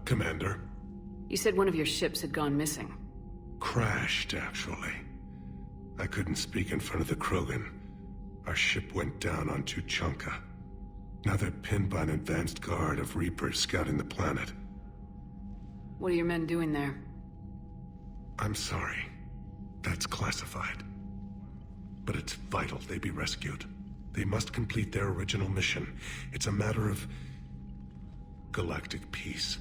Commander? You said one of your ships had gone missing. Crashed, actually. I couldn't speak in front of the Krogan. Our ship went down on Tuchanka. Now they're pinned by an advanced guard of Reapers scouting the planet. What are your men doing there? I'm sorry. That's classified. But it's vital they be rescued. They must complete their original mission. It's a matter of galactic peace.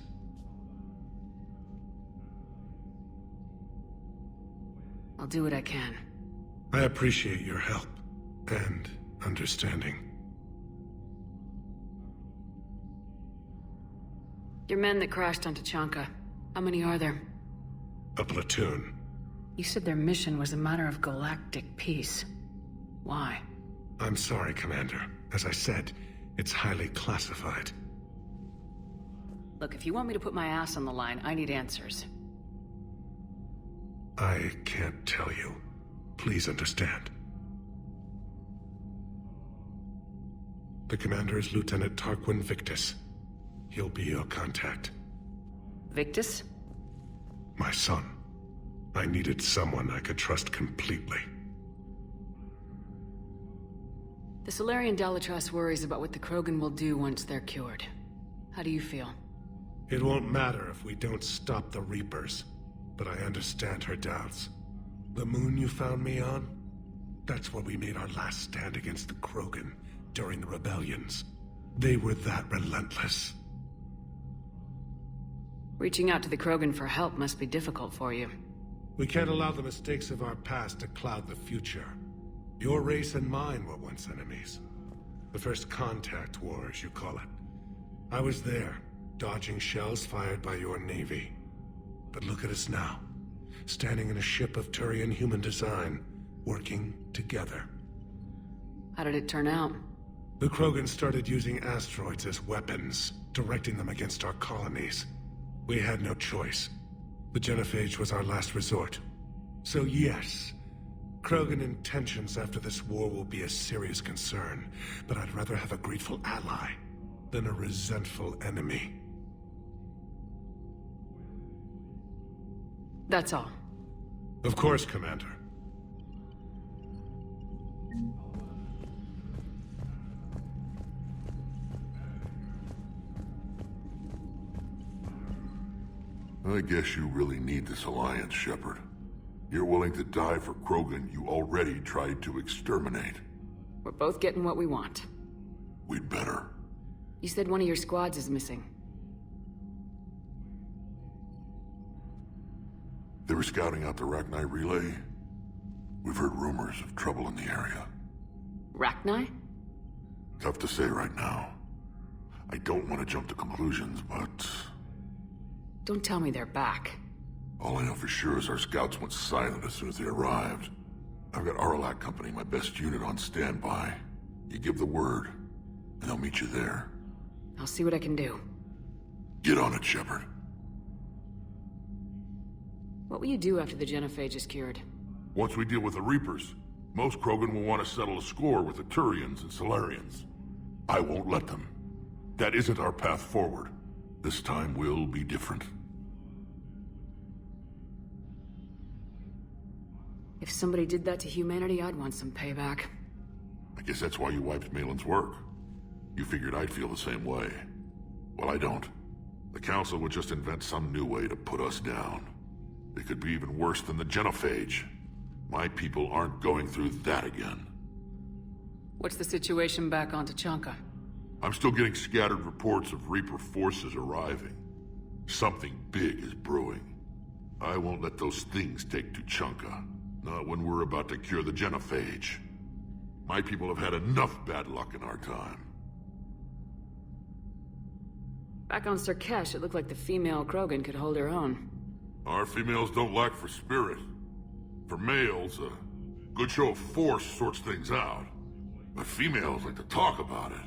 I'll do what I can. I appreciate your help and understanding. Your men that crashed on Tuchanka, how many are there? A platoon. You said their mission was a matter of galactic peace. Why? I'm sorry, Commander. As I said, it's highly classified. Look, if you want me to put my ass on the line, I need answers. I can't tell you. Please understand. The commander is Lieutenant Tarquin Victus. He'll be your contact. Victus? My son. I needed someone I could trust completely. The Solarian Dalatrass worries about what the Krogan will do once they're cured. How do you feel? It won't matter if we don't stop the Reapers, but I understand her doubts. The moon you found me on? That's where we made our last stand against the Krogan during the rebellions. They were that relentless. Reaching out to the Krogan for help must be difficult for you. We can't allow the mistakes of our past to cloud the future. Your race and mine were once enemies. The first contact war, as you call it. I was there, dodging shells fired by your navy. But look at us now, standing in a ship of Turian human design, working together. How did it turn out? The Krogan started using asteroids as weapons, directing them against our colonies. We had no choice. The genophage was our last resort. So yes, Krogan intentions after this war will be a serious concern, but I'd rather have a grateful ally than a resentful enemy. That's all. Of course, Commander. I guess you really need this alliance, Shepard. You're willing to die for Krogan you already tried to exterminate. We're both getting what we want. We'd better. You said one of your squads is missing. They were scouting out the rachni relay. We've heard rumors of trouble in the area. Rachni? Tough to say right now. I don't want to jump to conclusions, but... Don't tell me they're back. all I know for sure is our scouts went silent as soon as they arrived. I've got Aralac Company, my best unit, on standby. You give the word, and I'll meet you there. I'll see what I can do. Get on it, Shepard. What will you do after the genophage is cured? Once we deal with the Reapers, most Krogan will want to settle a score with the Turians and Solarians. I won't let them. That isn't our path forward. This time will be different. If somebody did that to humanity, I'd want some payback. I guess that's why you wiped Malin's work. You figured I'd feel the same way. Well, I don't. The Council would just invent some new way to put us down. It could be even worse than the genophage. My people aren't going through that again. What's the situation back on Tuchanka? I'm still getting scattered reports of Reaper forces arriving. Something big is brewing. I won't let those things take Tuchanka. Not when we're about to cure the genophage. My people have had enough bad luck in our time. Back on Sirkesh, it looked like the female Krogan could hold her own. Our females don't lack for spirit. For males, a good show of force sorts things out. But females like to talk about it.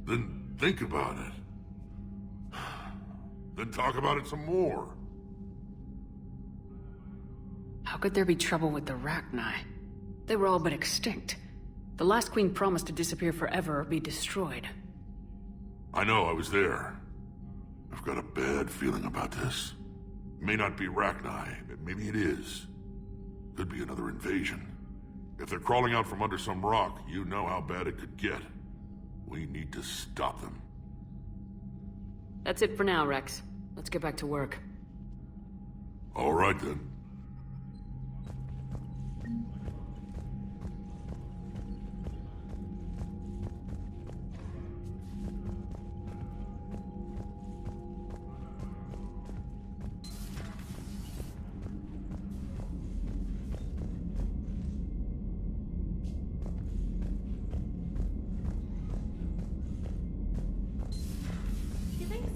Then think about it. Then talk about it some more. How could there be trouble with the rachni? They were all but extinct. The last queen promised to disappear forever or be destroyed. I know, I was there. I've got a bad feeling about this. May not be rachni, but maybe it is. Could be another invasion. If they're crawling out from under some rock, you know how bad it could get. We need to stop them. That's it for now, Wrex. Let's get back to work. All right, then.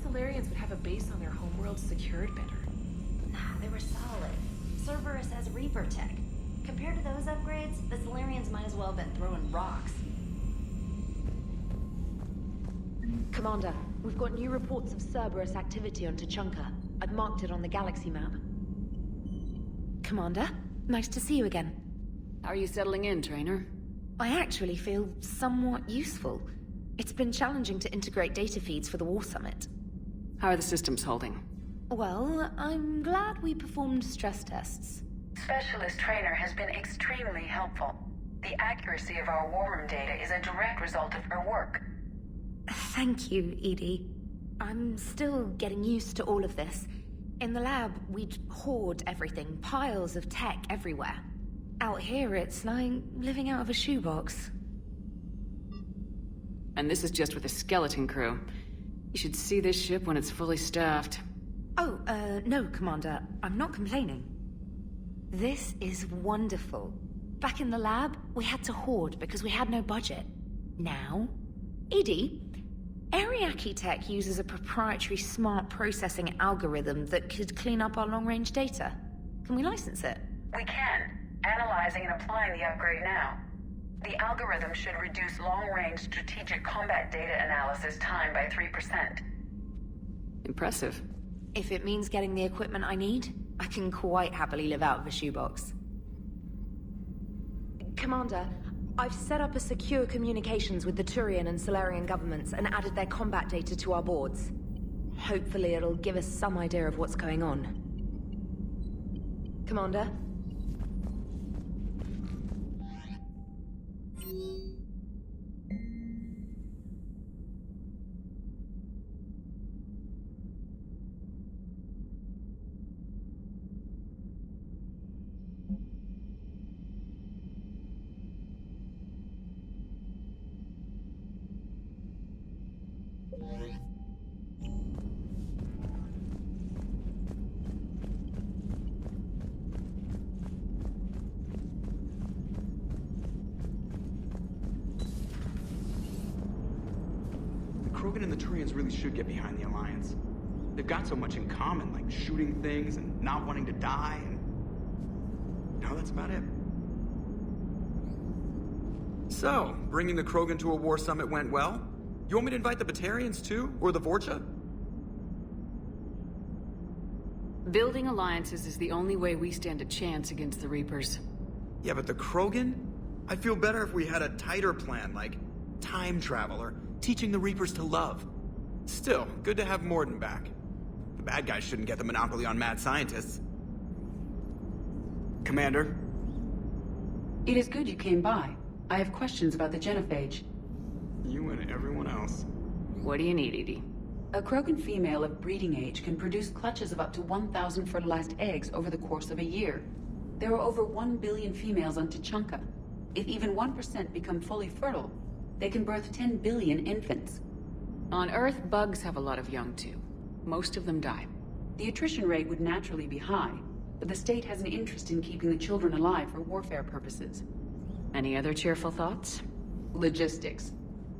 Solarians would have a base on their homeworld secured better. Nah, they were solid. Cerberus has Reaper tech. Compared to those upgrades, the Solarians might as well have been throwing rocks. Commander, we've got new reports of Cerberus activity on Tuchanka. I've marked it on the galaxy map. Commander, nice to see you again. How are you settling in, Traynor? I actually feel somewhat useful. It's been challenging to integrate data feeds for the War Summit. How are the systems holding? Well, I'm glad we performed stress tests. Specialist Traynor has been extremely helpful. The accuracy of our war room data is a direct result of her work. Thank you, Edie. I'm still getting used to all of this. In the lab, we'd hoard everything, piles of tech everywhere. Out here, it's like living out of a shoebox. And this is just with a skeleton crew. You should see this ship when it's fully staffed. Oh, no, Commander. I'm not complaining. This is wonderful. Back in the lab, we had to hoard because we had no budget. Now, Edie, Ariake Tech uses a proprietary smart processing algorithm that could clean up our long-range data. Can we license it? We can. Analyzing and applying the upgrade now. The algorithm should reduce long-range strategic combat data analysis time by 3%. Impressive. If it means getting the equipment I need, I can quite happily live out of a shoebox. Commander, I've set up a secure communications with the Turian and Solarian governments and added their combat data to our boards. Hopefully it'll give us some idea of what's going on. Commander? Krogan and the Turians really should get behind the Alliance. They've got so much in common, like shooting things and not wanting to die, and... no, that's about it. So, bringing the Krogan to a war summit went well? You want me to invite the Batarians too? Or the Vorcha? Building alliances is the only way we stand a chance against the Reapers. Yeah, but the Krogan? I'd feel better if we had a tighter plan, like time travel or teaching the Reapers to love. Still, good to have Mordin back. The bad guys shouldn't get the monopoly on mad scientists. Commander? It is good you came by. I have questions about the genophage. You and everyone else. What do you need, Edie? A Krogan female of breeding age can produce clutches of up to 1,000 fertilized eggs over the course of a year. There are over 1 billion females on Tuchanka. If even 1% become fully fertile, they can birth 10 billion infants. On Earth, bugs have a lot of young too. Most of them die. The attrition rate would naturally be high, but the state has an interest in keeping the children alive for warfare purposes. Any other cheerful thoughts? Logistics.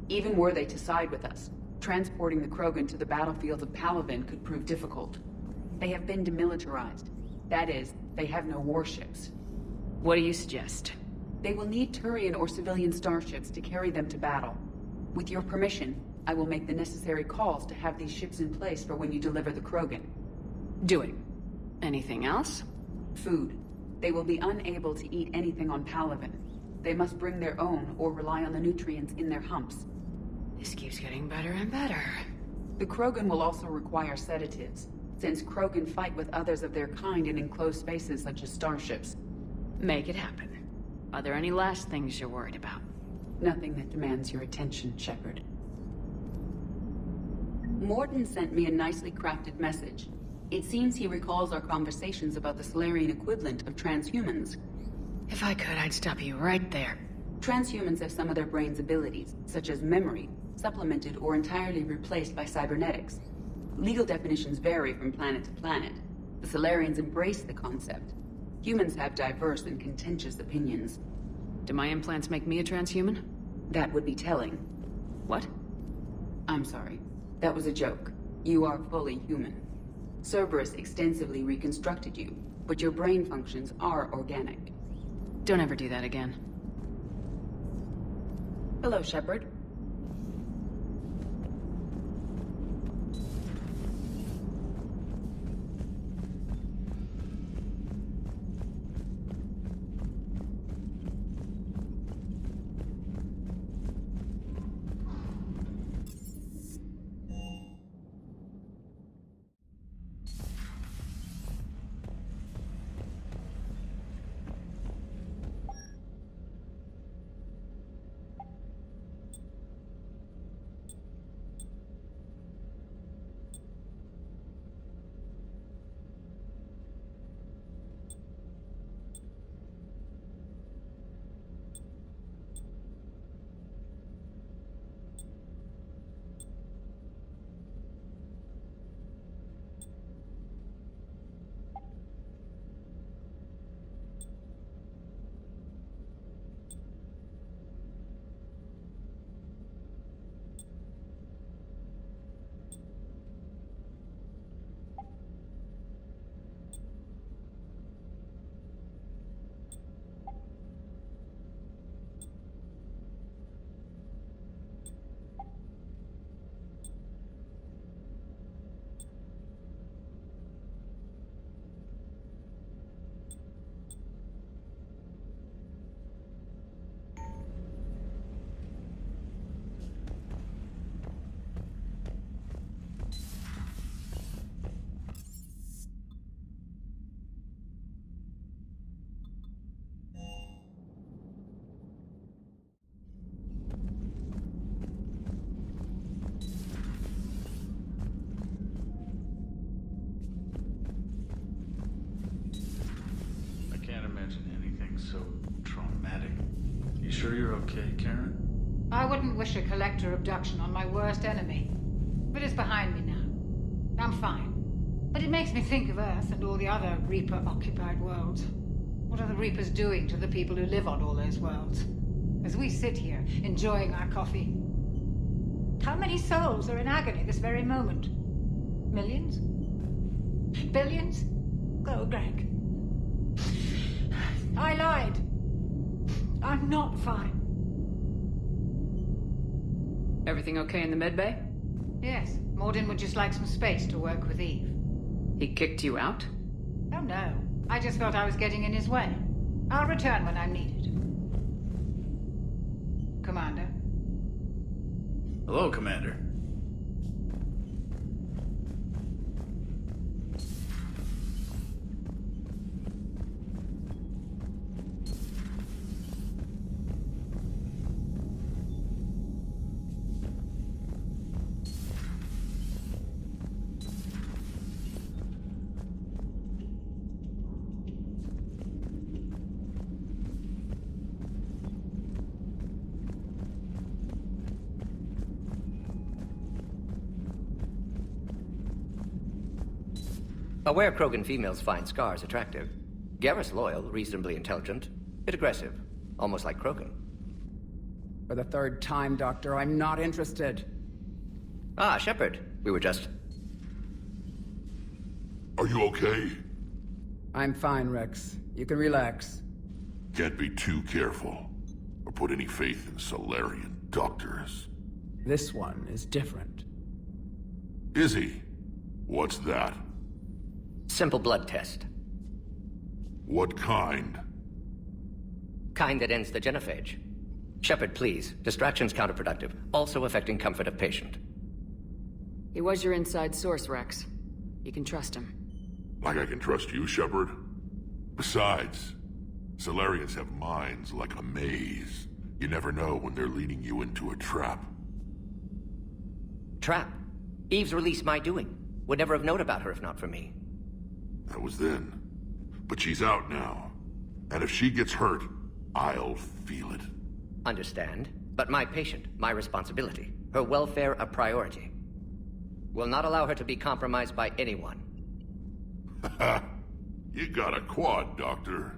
Even were they to side with us, transporting the Krogan to the battlefields of Palaven could prove difficult. They have been demilitarized. That is, they have no warships. What do you suggest? They will need Turian or civilian starships to carry them to battle. With your permission, I will make the necessary calls to have these ships in place for when you deliver the Krogan. Do it. Anything else? Food. They will be unable to eat anything on Palaven. They must bring their own or rely on the nutrients in their humps. This keeps getting better and better. The Krogan will also require sedatives, since Krogan fight with others of their kind in enclosed spaces such as starships. Make it happen. Are there any last things you're worried about? Nothing that demands your attention, Shepard. Mordin sent me a nicely crafted message. It seems he recalls our conversations about the Solarian equivalent of transhumans. If I could, I'd stop you right there. Transhumans have some of their brain's abilities, such as memory, supplemented or entirely replaced by cybernetics. Legal definitions vary from planet to planet. The Solarians embrace the concept. Humans have diverse and contentious opinions. Do my implants make me a transhuman? That would be telling. What? I'm sorry. That was a joke. You are fully human. Cerberus extensively reconstructed you, but your brain functions are organic. Don't ever do that again. Hello, Shepard. So traumatic. You sure you're okay, Karen? I wouldn't wish a collector abduction on my worst enemy. But it's behind me now. I'm fine. But it makes me think of Earth and all the other Reaper-occupied worlds. What are the Reapers doing to the people who live on all those worlds? As we sit here, enjoying our coffee. How many souls are in agony this very moment? Millions? Billions? Go, Greg. I lied. I'm not fine. Everything okay in the medbay? Yes, Mordin would just like some space to work with Eve. He kicked you out? Oh no, I just felt I was getting in his way. I'll return when I'm needed. Commander. Hello, Commander. Aware Krogan females find scars attractive. Garrus loyal, reasonably intelligent, bit aggressive, almost like Krogan. For the third time, Doctor, I'm not interested. Ah, Shepard. We were just... Are you okay? I'm fine, Wrex. You can relax. Can't be too careful, or put any faith in Solarian doctors. This one is different. Is he? What's that? Simple blood test. What kind? Kind that ends the genophage. Shepard, please. Distraction's counterproductive, also affecting comfort of patient. He was your inside source, Wrex. You can trust him. Like I can trust you, Shepard? Besides, Solarians have minds like a maze. You never know when they're leading you into a trap. Trap? Eve's release my doing. Would never have known about her if not for me. That was then. But she's out now. And if she gets hurt, I'll feel it. Understand. But my patient, my responsibility. Her welfare a priority. Will not allow her to be compromised by anyone. You got a quad, Doctor.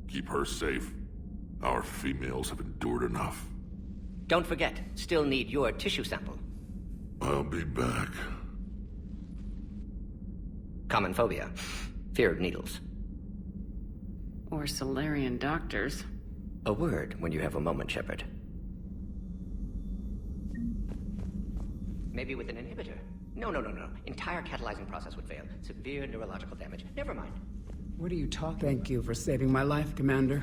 Keep her safe. Our females have endured enough. Don't forget, still need your tissue sample. I'll be back. Common phobia. Fear of needles. Or Solarian doctors. A word when you have a moment, Shepard. Maybe with an inhibitor. No. Entire catalyzing process would fail. Severe neurological damage. Never mind. What are you talking? Thank you for saving my life, Commander.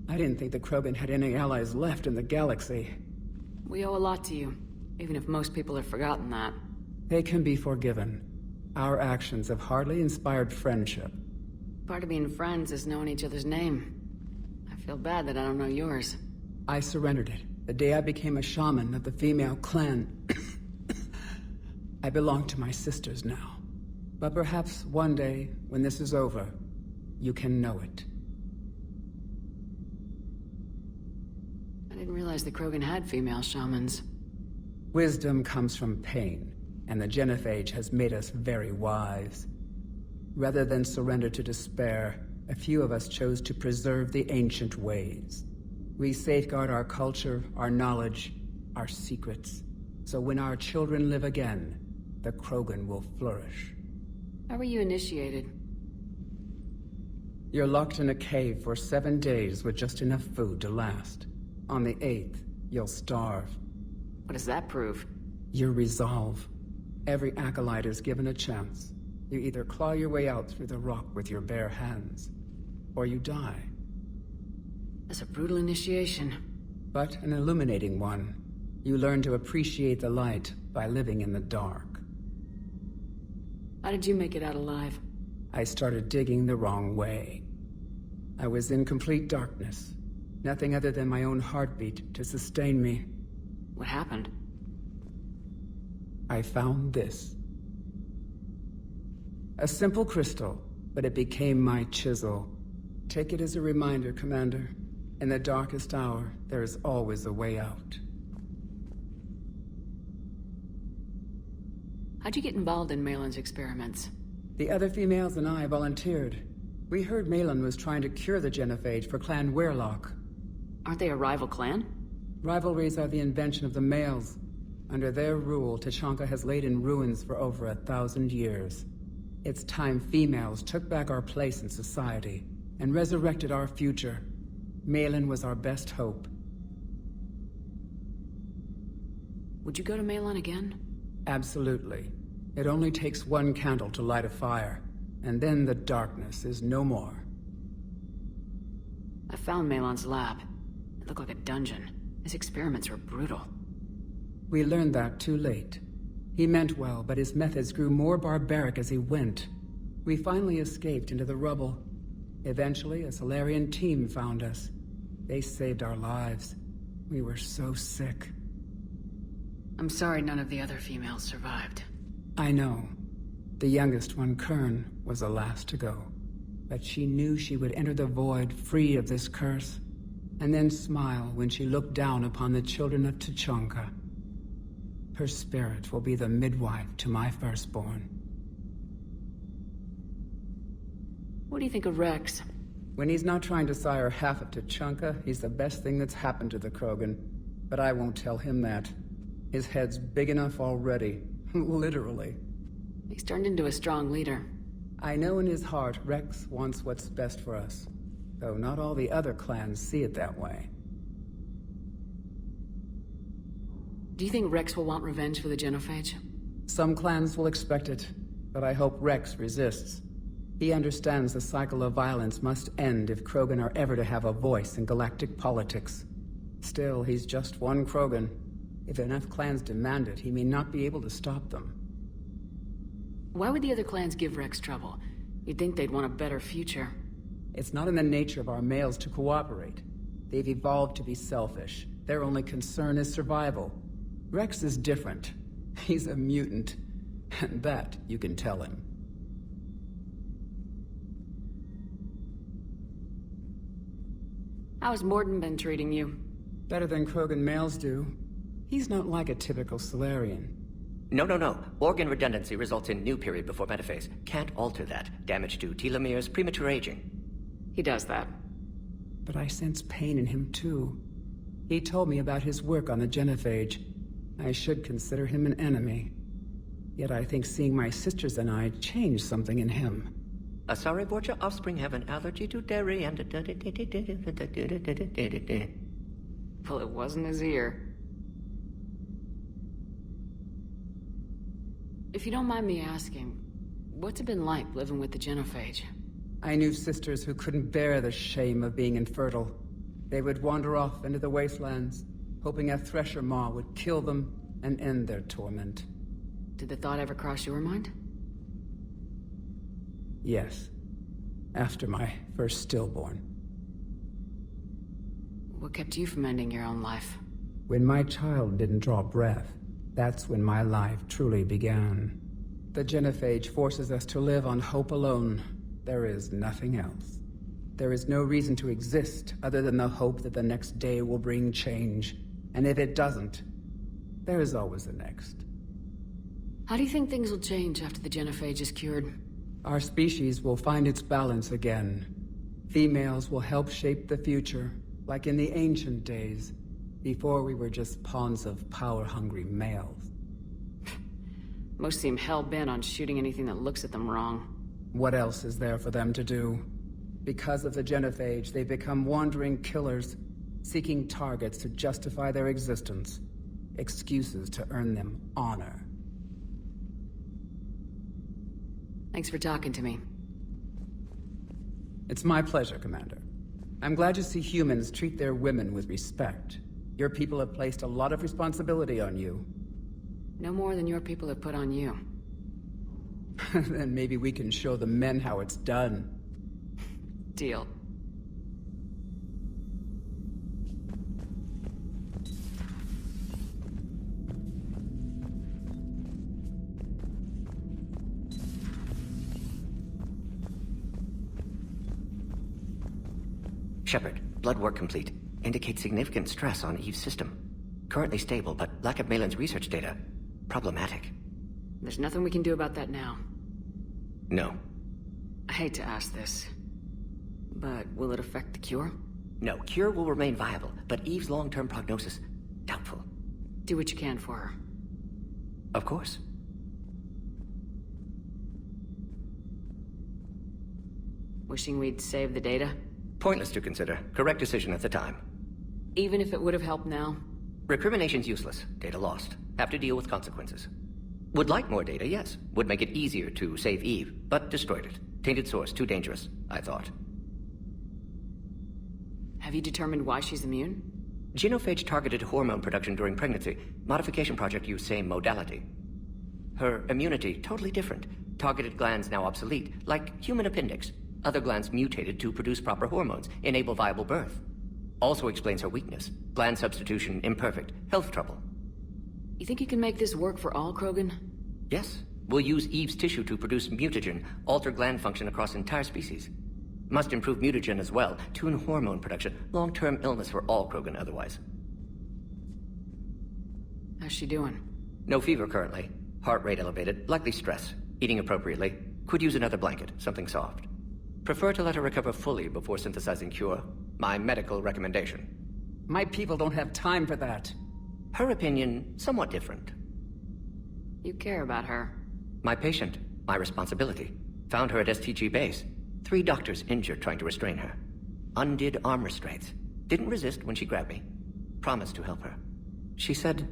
I didn't think the Krogan had any allies left in the galaxy. We owe a lot to you, even if most people have forgotten that. They can be forgiven. Our actions have hardly inspired friendship. Part of being friends is knowing each other's name. I feel bad that I don't know yours. I surrendered it the day I became a shaman of the female clan. I belong to my sisters now. But perhaps one day, when this is over, you can know it. I didn't realize the Krogan had female shamans. Wisdom comes from pain, and the genophage has made us very wise. Rather than surrender to despair, a few of us chose to preserve the ancient ways. We safeguard our culture, our knowledge, our secrets. So when our children live again, the Krogan will flourish. How were you initiated? You're locked in a cave for 7 days with just enough food to last. On the 8th, you'll starve. What does that prove? Your resolve. Every acolyte is given a chance. You either claw your way out through the rock with your bare hands, or you die. That's a brutal initiation. But an illuminating one. You learn to appreciate the light by living in the dark. How did you make it out alive? I started digging the wrong way. I was in complete darkness. Nothing other than my own heartbeat to sustain me. What happened? I found this. A simple crystal, but it became my chisel. Take it as a reminder, Commander. In the darkest hour, there is always a way out. How'd you get involved in Malin's experiments? The other females and I volunteered. We heard Malin was trying to cure the genophage for Clan Weirlock. Aren't they a rival clan? Rivalries are the invention of the males. Under their rule, Tuchanka has laid in ruins for over 1,000 years. It's time females took back our place in society and resurrected our future. Malin was our best hope. Would you go to Malin again? Absolutely. It only takes one candle to light a fire, and then the darkness is no more. I found Malin's lab. It looked like a dungeon. His experiments were brutal. We learned that too late. He meant well, but his methods grew more barbaric as he went. We finally escaped into the rubble. Eventually, a Solarian team found us. They saved our lives. We were so sick. I'm sorry none of the other females survived. I know. The youngest one, Kern, was the last to go. But she knew she would enter the void free of this curse, and then smile when she looked down upon the children of Tuchanka. Her spirit will be the midwife to my firstborn. What do you think of Wrex? When he's not trying to sire half of Tuchanka, he's the best thing that's happened to the Krogan. But I won't tell him that. His head's big enough already. Literally. He's turned into a strong leader. I know in his heart Wrex wants what's best for us, though not all the other clans see it that way. Do you think Wrex will want revenge for the genophage? Some clans will expect it, but I hope Wrex resists. He understands the cycle of violence must end if Krogan are ever to have a voice in galactic politics. Still, he's just one Krogan. If enough clans demand it, he may not be able to stop them. Why would the other clans give Wrex trouble? You'd think they'd want a better future. It's not in the nature of our males to cooperate. They've evolved to be selfish. Their only concern is survival. Wrex is different. He's a mutant. And that you can tell him. How's Mordin been treating you? Better than Krogan males do. He's not like a typical Solarian. No. Organ redundancy results in new period before metaphase. Can't alter that. Damage to telomeres, premature aging. He does that. But I sense pain in him too. He told me about his work on the genophage. I should consider him an enemy. Yet I think seeing my sisters and I changed something in him. Sorry, Borgia offspring have an allergy to dairy and... Well, it wasn't his ear. If you don't mind me asking, what's it been like living with the genophage? I knew sisters who couldn't bear the shame of being infertile. They would wander off into the wastelands, hoping a thresher maw would kill them and end their torment. Did the thought ever cross your mind? Yes. After my first stillborn. What kept you from ending your own life? When my child didn't draw breath, that's when my life truly began. The genophage forces us to live on hope alone. There is nothing else. There is no reason to exist other than the hope that the next day will bring change. And if it doesn't, there is always the next. How do you think things will change after the genophage is cured? Our species will find its balance again. Females will help shape the future, like in the ancient days, before we were just pawns of power-hungry males. Most seem hell-bent on shooting anything that looks at them wrong. What else is there for them to do? Because of the genophage, they become wandering killers, seeking targets to justify their existence, excuses to earn them honor. Thanks for talking to me. It's my pleasure, Commander. I'm glad to see humans treat their women with respect. Your people have placed a lot of responsibility on you. No more than your people have put on you. Then maybe we can show the men how it's done. Deal. Shepard, blood work complete. Indicates significant stress on Eve's system. Currently stable, but lack of Malin's research data. Problematic. There's nothing we can do about that now. No. I hate to ask this, but will it affect the cure? No, cure will remain viable, but Eve's long-term prognosis, doubtful. Do what you can for her. Of course. Wishing we'd saved the data? Pointless to consider. Correct decision at the time. Even if it would have helped now? Recrimination's useless. Data lost. Have to deal with consequences. Would like more data, yes. Would make it easier to save Eve, but destroyed it. Tainted source, too dangerous, I thought. Have you determined why she's immune? Genophage targeted hormone production during pregnancy. Modification project used same modality. Her immunity, totally different. Targeted glands now obsolete, like human appendix. Other glands mutated to produce proper hormones, enable viable birth. Also explains her weakness. Gland substitution imperfect. Health trouble. You think you can make this work for all Krogan? Yes. We'll use Eve's tissue to produce mutagen, alter gland function across entire species. Must improve mutagen as well, tune hormone production. Long-term illness for all Krogan otherwise. How's she doing? No fever currently. Heart rate elevated, likely stress. Eating appropriately. Could use another blanket, something soft. Prefer to let her recover fully before synthesizing cure. My medical recommendation. My people don't have time for that. Her opinion, somewhat different. You care about her. My patient, my responsibility. Found her at STG base. 3 doctors injured trying to restrain her. Undid arm restraints. Didn't resist when she grabbed me. Promised to help her. She said,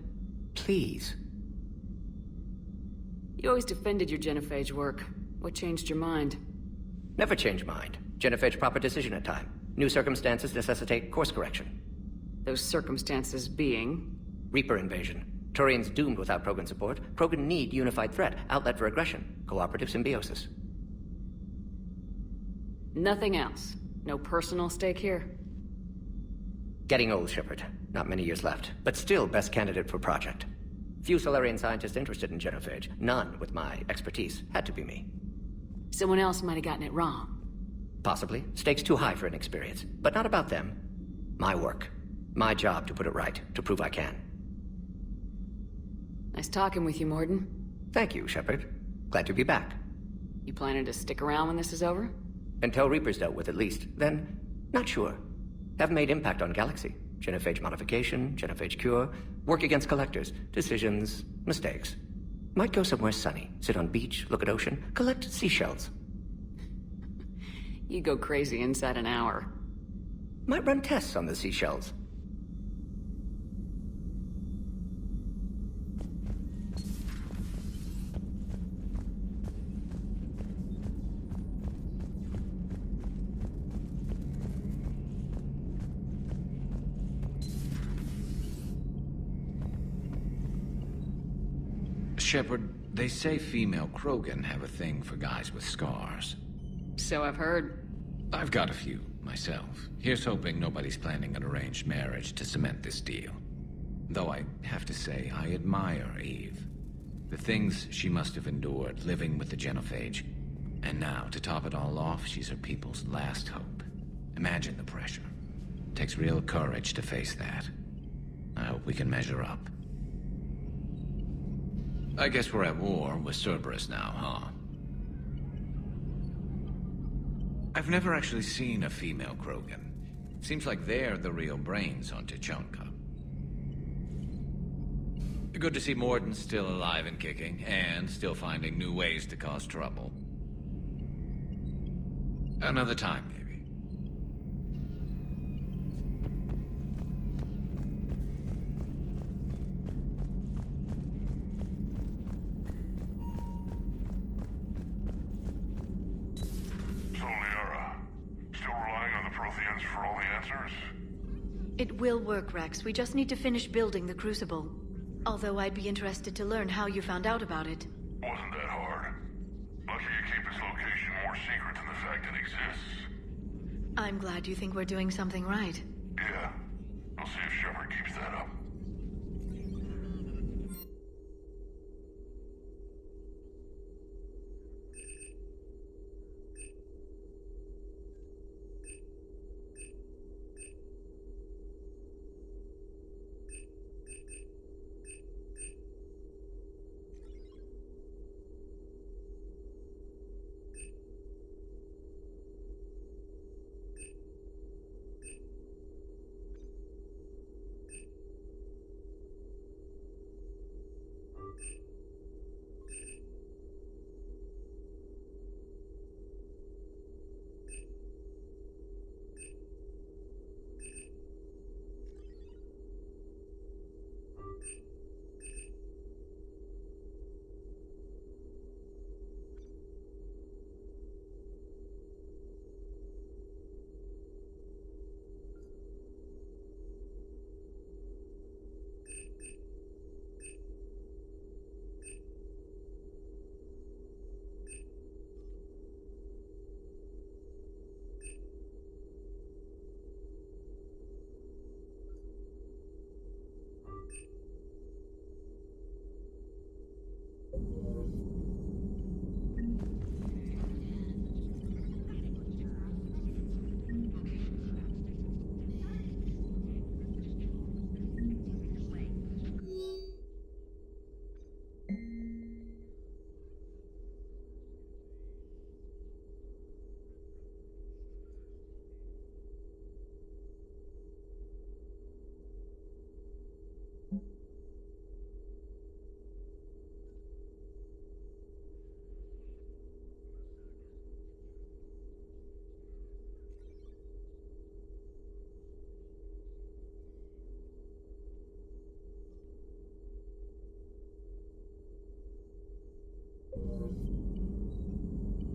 please. You always defended your genophage work. What changed your mind? Never change mind. Genophage proper decision at time. New circumstances necessitate course correction. Those circumstances being? Reaper invasion. Turians doomed without Krogan support. Krogan need unified threat, outlet for aggression, cooperative symbiosis. Nothing else? No personal stake here? Getting old, Shepard. Not many years left, but still best candidate for project. Few Solarian scientists interested in genophage. None with my expertise. Had to be me. Someone else might have gotten it wrong. Possibly. Stakes too high for inexperience. But not about them. My work. My job to put it right, to prove I can. Nice talking with you, Mordin. Thank you, Shepard. Glad to be back. You planning to stick around when this is over? Until Reaper's dealt with, at least. Then, not sure. Have made impact on Galaxy. Genophage modification, genophage cure, work against collectors, decisions, mistakes. Might go somewhere sunny, sit on beach, look at ocean, collect seashells. You go crazy inside an hour. Might run tests on the seashells. Shepard, they say female Krogan have a thing for guys with scars. So I've heard. I've got a few, myself. Here's hoping nobody's planning an arranged marriage to cement this deal. Though I have to say, I admire Eve. The things she must have endured living with the genophage. And now, to top it all off, she's her people's last hope. Imagine the pressure. Takes real courage to face that. I hope we can measure up. I guess we're at war with Cerberus now, huh? I've never actually seen a female Krogan. Seems like they're the real brains on Tuchanka. Good to see Mordin still alive and kicking, and still finding new ways to cause trouble. Another time, maybe. For all the answers? It will work, Wrex. We just need to finish building the Crucible. Although I'd be interested to learn how you found out about it. Wasn't that hard. Lucky you keep its location more secret than the fact it exists. I'm glad you think we're doing something right. Yeah. We'll see if Shepard keeps that up.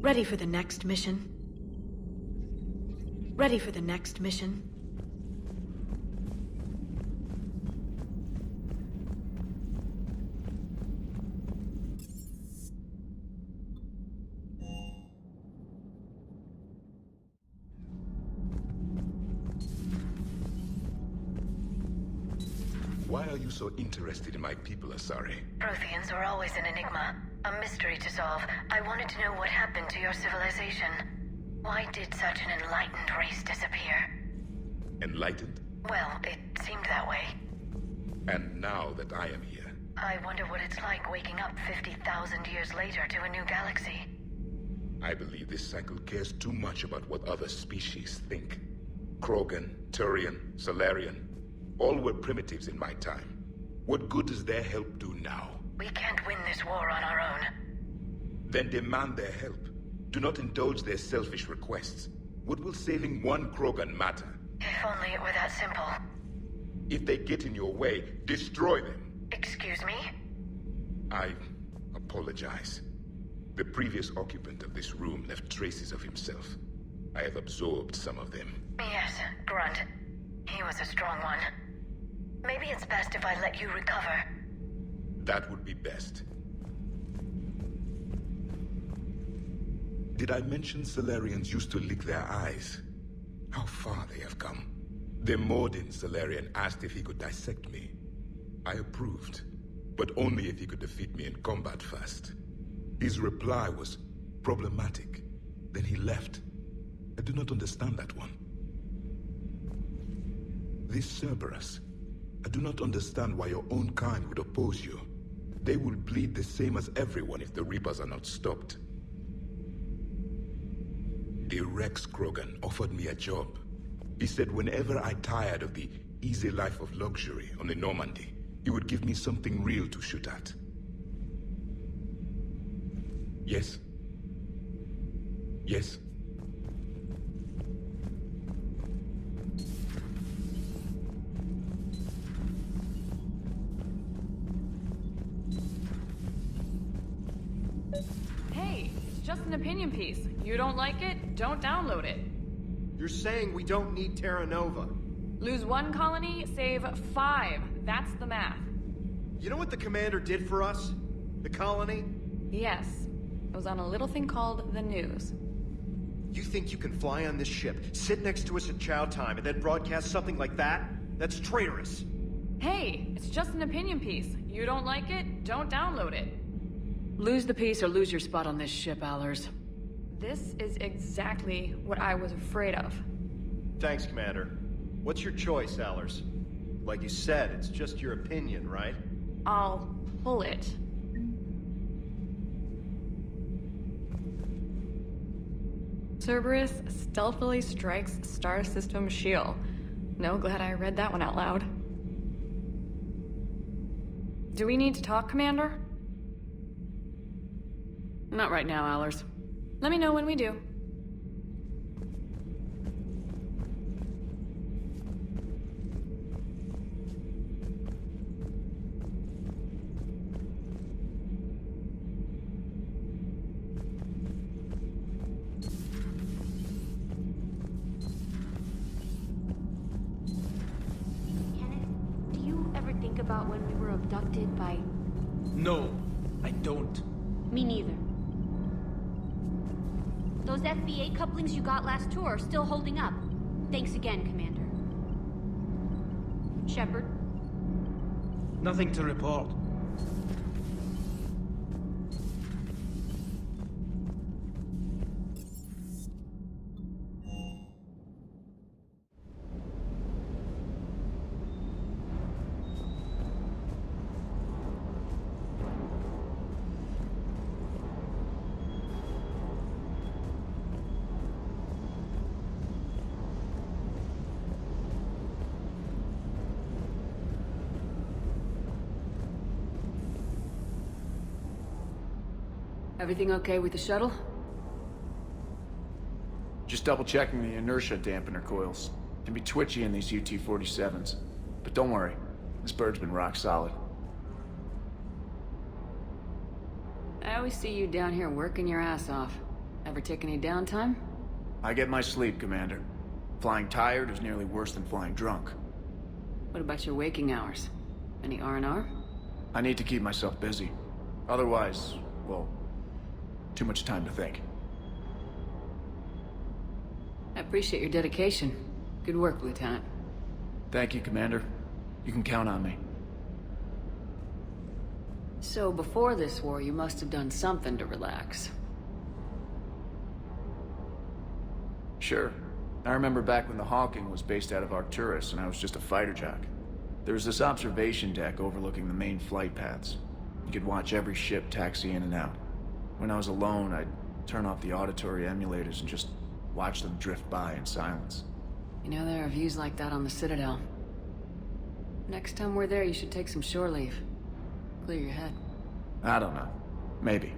Ready for the next mission? Ready for the next mission? Why are you so interested in my people, Asari? Protheans were always an enigma, a mystery to solve. I wanted to know what happened to your civilization. Why did such an enlightened race disappear? Enlightened? Well, it seemed that way. And now that I am here... I wonder what it's like waking up 50,000 years later to a new galaxy. I believe this cycle cares too much about what other species think. Krogan, Turian, Solarian, all were primitives in my time. What good does their help do now? We can't win this war on our own. Then demand their help. Do not indulge their selfish requests. What will saving one Krogan matter? If only it were that simple. If they get in your way, destroy them. Excuse me? I apologize. The previous occupant of this room left traces of himself. I have absorbed some of them. Yes, Grunt. He was a strong one. Maybe it's best if I let you recover. That would be best. Did I mention Solarians used to lick their eyes? How far they have come. The mordin Solarian asked if he could dissect me. I approved, but only if he could defeat me in combat first. His reply was problematic. Then he left. I do not understand that one. This Cerberus, I do not understand why your own kind would oppose you. They will bleed the same as everyone if the Reapers are not stopped. The Wrex Krogan offered me a job. He said whenever I tired of the easy life of luxury on the Normandy, he would give me something real to shoot at. Yes? Yes? Hey, it's just an opinion piece. You don't like it, don't download it. You're saying we don't need Terra Nova. Lose 1 colony, save 5. That's the math. You know what the commander did for us? The colony? Yes. It was on a little thing called the news. You think you can fly on this ship, sit next to us at chow time, and then broadcast something like that? That's traitorous. Hey, it's just an opinion piece. You don't like it, don't download it. Lose the piece or lose your spot on this ship, Allers. This is exactly what I was afraid of. Thanks, Commander. What's your choice, Allers? Like you said, it's just your opinion, right? I'll pull it. Cerberus stealthily strikes star system shield. No, glad I read that one out loud. Do we need to talk, Commander? Not right now, Allers. Let me know when we do. About when we were abducted by... No, I don't. Me neither. Those FBA couplings you got last tour are still holding up. Thanks again, Commander. Shepard? Nothing to report. Everything okay with the shuttle? Just double checking the inertia dampener coils. Can be twitchy in these UT-47s. But don't worry, this bird's been rock solid. I always see you down here working your ass off. Ever take any downtime? I get my sleep, Commander. Flying tired is nearly worse than flying drunk. What about your waking hours? Any R&R? I need to keep myself busy. Otherwise, well, too much time to think. I appreciate your dedication. Good work, Lieutenant. Thank you, Commander. You can count on me. So, before this war, you must have done something to relax. Sure. I remember back when the Hawking was based out of Arcturus and I was just a fighter jock. There was this observation deck overlooking the main flight paths. You could watch every ship taxi in and out. When I was alone, I'd turn off the auditory emulators and just watch them drift by in silence. You know, there are views like that on the Citadel. Next time we're there, you should take some shore leave. Clear your head. I don't know. Maybe.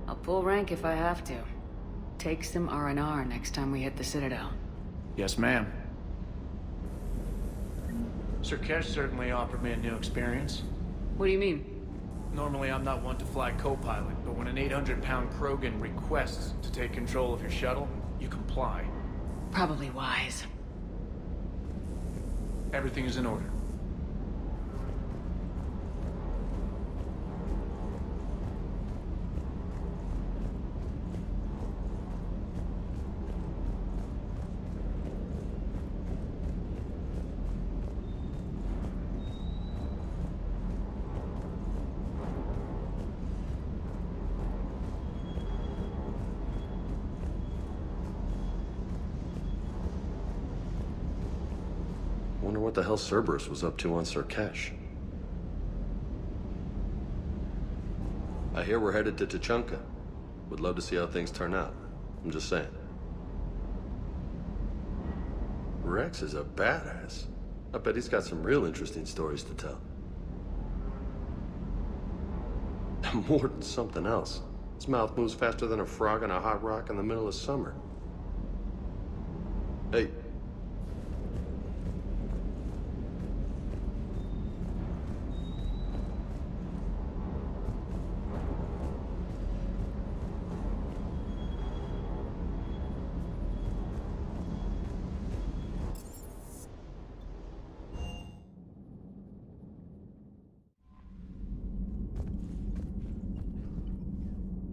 I'll pull rank if I have to. Take some R&R next time we hit the Citadel. Yes, ma'am. Sir Kesh certainly offered me a new experience. What do you mean? Normally I'm not one to fly co-pilot, but when an 800-pound Krogan requests to take control of your shuttle, you comply. Probably wise. Everything is in order. Wonder what the hell Cerberus was up to on Sir Kesh. I hear we're headed to Tuchanka. Would love to see how things turn out. I'm just saying. Wrex is a badass. I bet he's got some real interesting stories to tell. Mordin's something else. His mouth moves faster than a frog on a hot rock in the middle of summer. Hey.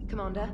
Commander?